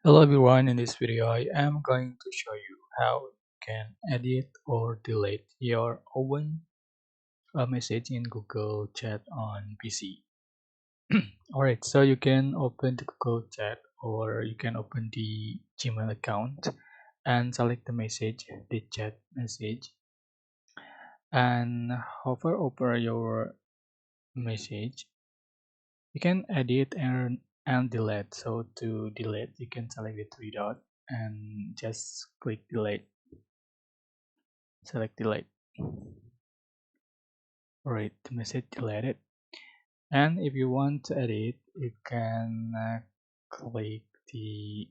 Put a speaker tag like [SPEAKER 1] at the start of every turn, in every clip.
[SPEAKER 1] Hello everyone, in this video I am going to show you how you can edit or delete your own message in Google Chat on PC. Alright, so you can open the Google Chat or you can open the Gmail account and select the message, the chat message, and hover over your message. You can edit and delete. So to delete, you can select the three dot and just click delete. Select delete. Alright, the message deleted. And if you want to edit, you can click the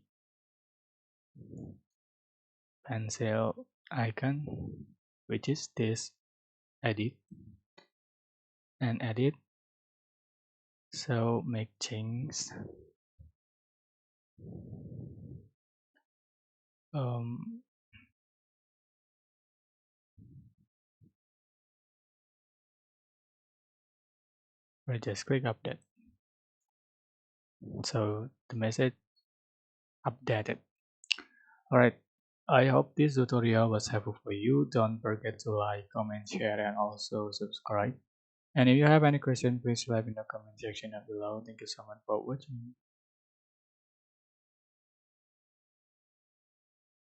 [SPEAKER 1] pencil icon, which is this edit and edit. So make changes. Um, we just click update. So the message updated. Alright, I hope this tutorial was helpful for you. Don't forget to like, comment, share, and also subscribe. And if you have any question, please leave in the comment section down below. Thank you so much for watching.